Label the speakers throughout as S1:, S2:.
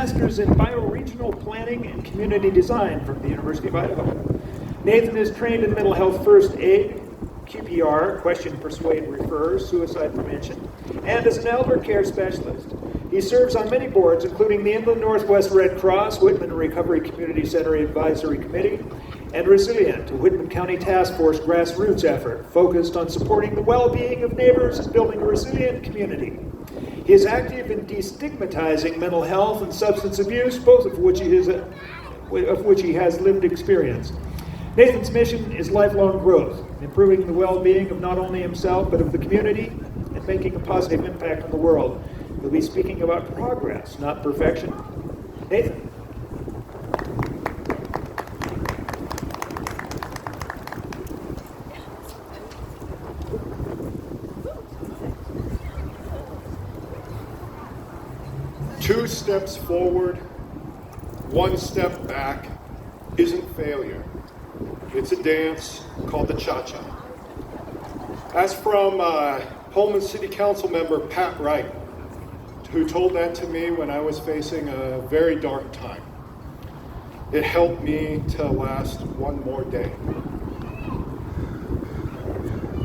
S1: master's in bioregional planning and community design from the University of Idaho. Nathan is trained in mental health first aid, QPR, question, persuade, refer, suicide prevention, and as an elder care specialist. He serves on many boards, including the Inland Northwest Red Cross, Whitman Recovery Community Center Advisory Committee, and Resilient, a Whitman County Task Force grassroots effort focused on supporting the well-being of neighbors and building a resilient community. He is active in destigmatizing mental health and substance abuse, both of which he has lived experience. Nathan's mission is lifelong growth, improving the well-being of not only himself, but of the community, and making a positive impact on the world. He'll be speaking about progress, not perfection. Nathan.
S2: Two steps forward, one step back isn't failure. It's a dance called the cha-cha. That's from Pullman City Council member Pat Wright, who told that to me when I was facing a very dark time. It helped me to last one more day.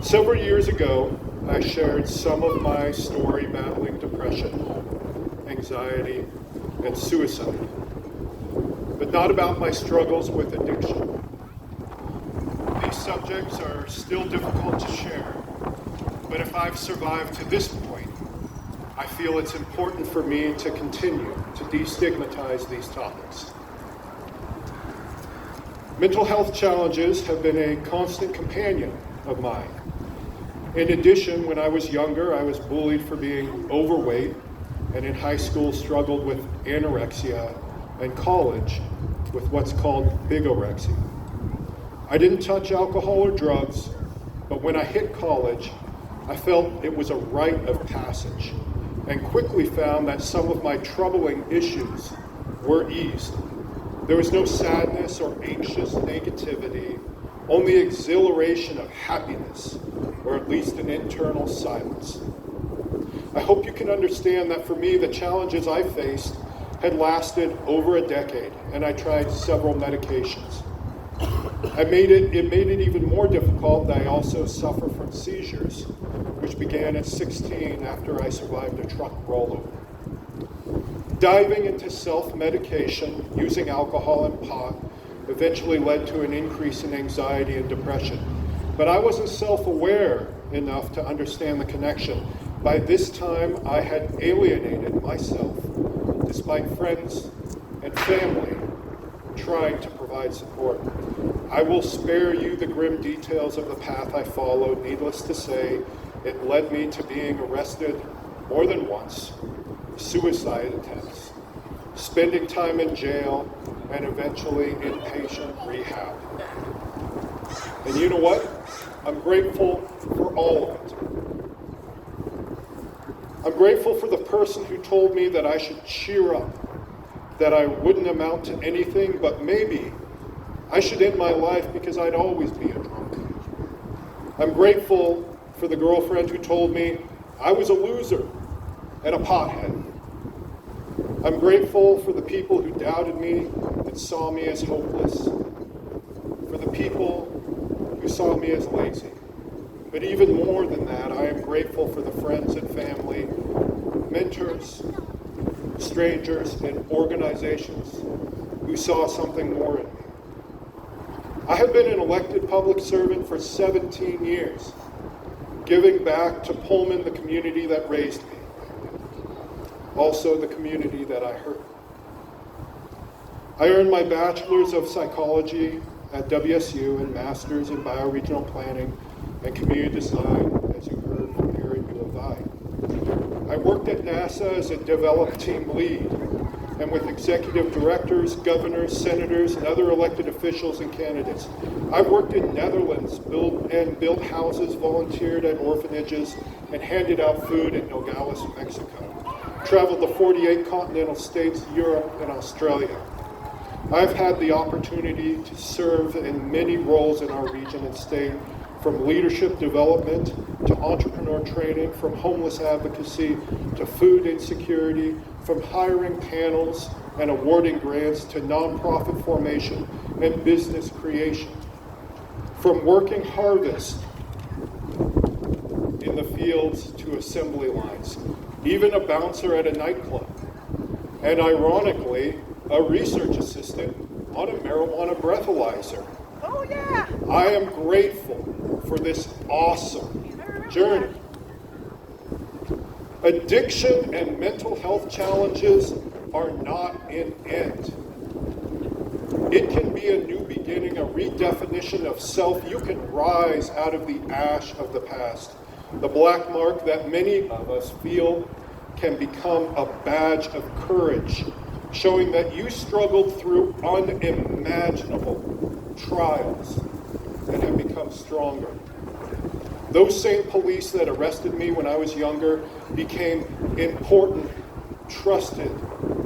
S2: Several years ago, I shared some of my story battling depression, anxiety, and suicide, but not about my struggles with addiction. These subjects are still difficult to share, but if I've survived to this point, I feel it's important for me to continue to destigmatize these topics. Mental health challenges have been a constant companion of mine. In addition, when I was younger, I was bullied for being overweight, and in high school struggled with anorexia, and college with what's called bigorexia. I didn't touch alcohol or drugs, but when I hit college, I felt it was a rite of passage, and quickly found that some of my troubling issues were eased. There was no sadness or anxious negativity, only exhilaration of happiness, or at least an internal silence. I hope you can understand that for me, the challenges I faced had lasted over a decade, and I tried several medications. It made it even more difficult that I also suffer from seizures, which began at 16 after I survived a truck rollover. Diving into self-medication, using alcohol and pot, eventually led to an increase in anxiety and depression. But I wasn't self-aware enough to understand the connection. By this time, I had alienated myself, despite friends and family trying to provide support. I will spare you the grim details of the path I followed. Needless to say, it led me to being arrested more than once, suicide attempts, spending time in jail, and eventually inpatient rehab. And you know what? I'm grateful for all of it. I'm grateful for the person who told me that I should cheer up, that I wouldn't amount to anything, but maybe I should end my life because I'd always be a drunk. I'm grateful for the girlfriend who told me I was a loser and a pothead. I'm grateful for the people who doubted me and saw me as hopeless, for the people who saw me as lazy. But even more than that, I am grateful for the friends and family, mentors, strangers, and organizations who saw something more in me. I have been an elected public servant for 17 years, giving back to Pullman, the community that raised me, also the community that I hurt. I earned my bachelor's of psychology at WSU and master's in bioregional planning and community design, as you heard from here at U of I. I worked at NASA as a development team lead, and with executive directors, governors, senators, and other elected officials and candidates. I've worked in Netherlands, built houses, volunteered at orphanages, and handed out food in Nogales, Mexico. Traveled the 48 continental states, Europe, and Australia. I've had the opportunity to serve in many roles in our region and state, from leadership development to entrepreneur training, from homeless advocacy to food insecurity, from hiring panels and awarding grants to nonprofit formation and business creation, from working harvest in the fields to assembly lines, even a bouncer at a nightclub, and ironically, a research assistant on a marijuana breathalyzer.
S3: Oh, yeah.
S2: I am grateful for this awesome journey. Addiction and mental health challenges are not an end. It can be a new beginning, a redefinition of self. You can rise out of the ash of the past. The black mark that many of us feel can become a badge of courage, showing that you struggled through unimaginable trials and have become stronger. Those same police that arrested me when I was younger became important, trusted,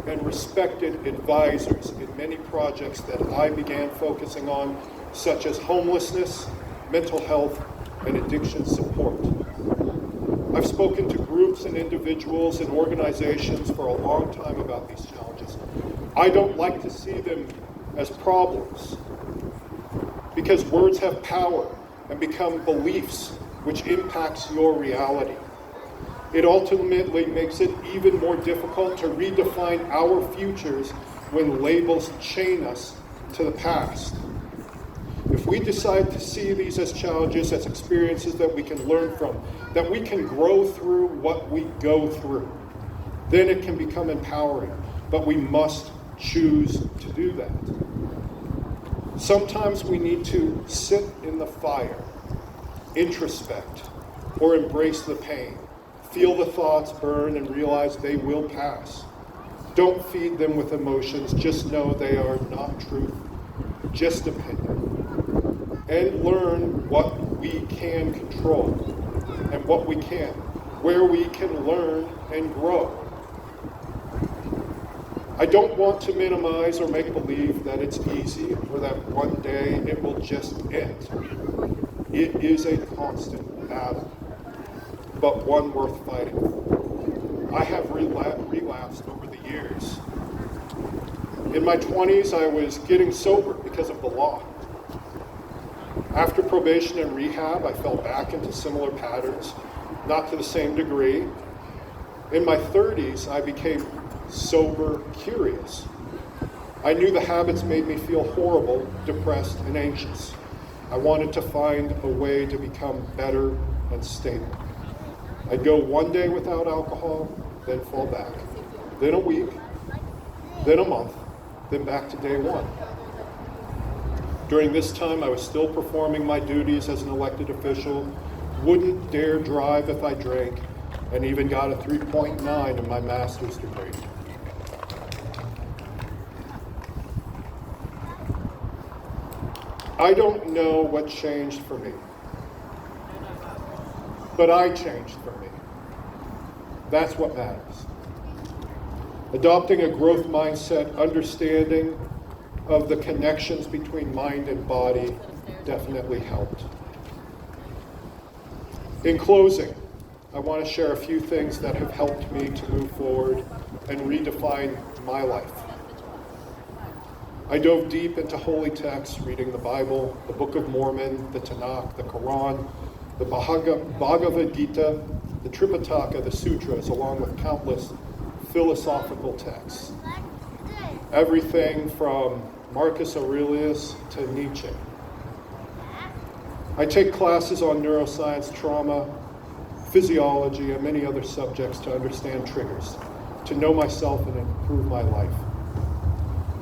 S2: and respected advisors in many projects that I began focusing on, such as homelessness, mental health, and addiction support. I've spoken to groups and individuals and organizations for a long time about these challenges. I don't like to see them as problems, because words have power and become beliefs which impacts your reality. It ultimately makes it even more difficult to redefine our futures when labels chain us to the past. If we decide to see these as challenges, as experiences that we can learn from, that we can grow through what we go through, then it can become empowering. But we must choose to do that. Sometimes we need to sit in the fire, introspect, or embrace the pain. Feel the thoughts burn and realize they will pass. Don't feed them with emotions. Just know they are not truth, just opinion. And learn what we can control and what we can't, where we can learn and grow. I don't want to minimize or make believe that it's easy or that one day it will just end. It is a constant battle, but one worth fighting. I have relapsed over the years. In my 20s, I was getting sober because of the law. After probation and rehab, I fell back into similar patterns, not to the same degree. In my 30s, I became sober curious. I knew the habits made me feel horrible, depressed, and anxious. I wanted to find a way to become better and stable. I'd go one day without alcohol, then fall back. Then a week, then a month, then back to day one. During this time, I was still performing my duties as an elected official, wouldn't dare drive if I drank, and even got a 3.9 in my master's degree. I don't know what changed for me, but I changed for me. That's what matters. Adopting a growth mindset, understanding of the connections between mind and body definitely helped. In closing, I want to share a few things that have helped me to move forward and redefine my life. I dove deep into holy texts, reading the Bible, the Book of Mormon, the Tanakh, the Quran, the Bhagavad Gita, the Tripitaka, the Sutras, along with countless philosophical texts. Everything from Marcus Aurelius to Nietzsche. I take classes on neuroscience, trauma, physiology, and many other subjects to understand triggers, to know myself and improve my life.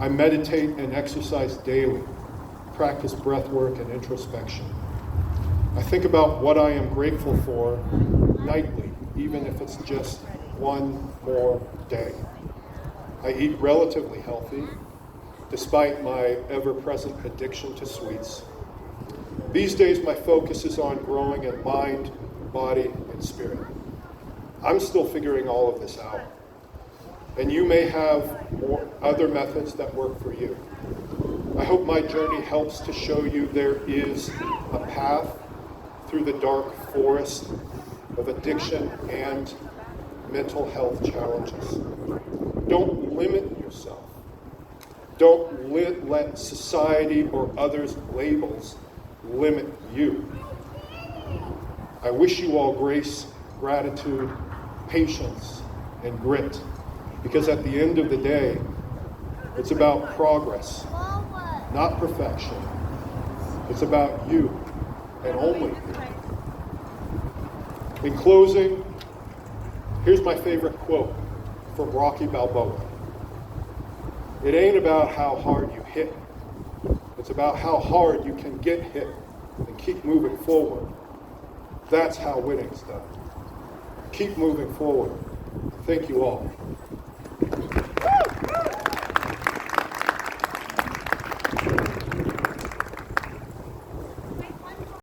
S2: I meditate and exercise daily, practice breath work and introspection. I think about what I am grateful for nightly, even if it's just one more day. I eat relatively healthy, despite my ever-present addiction to sweets. These days, my focus is on growing in mind, body, and spirit. I'm still figuring all of this out. And you may have more other methods that work for you. I hope my journey helps to show you there is a path through the dark forest of addiction and mental health challenges. Don't limit yourself. Don't let society or others' labels limit you. I wish you all grace, gratitude, patience, and grit, because at the end of the day, it's about progress, not perfection. It's about you, and only you. In closing, here's my favorite quote from Rocky Balboa. It ain't about how hard you hit. It's about how hard you can get hit and keep moving forward. That's how winning's done. Keep moving forward. Thank you all.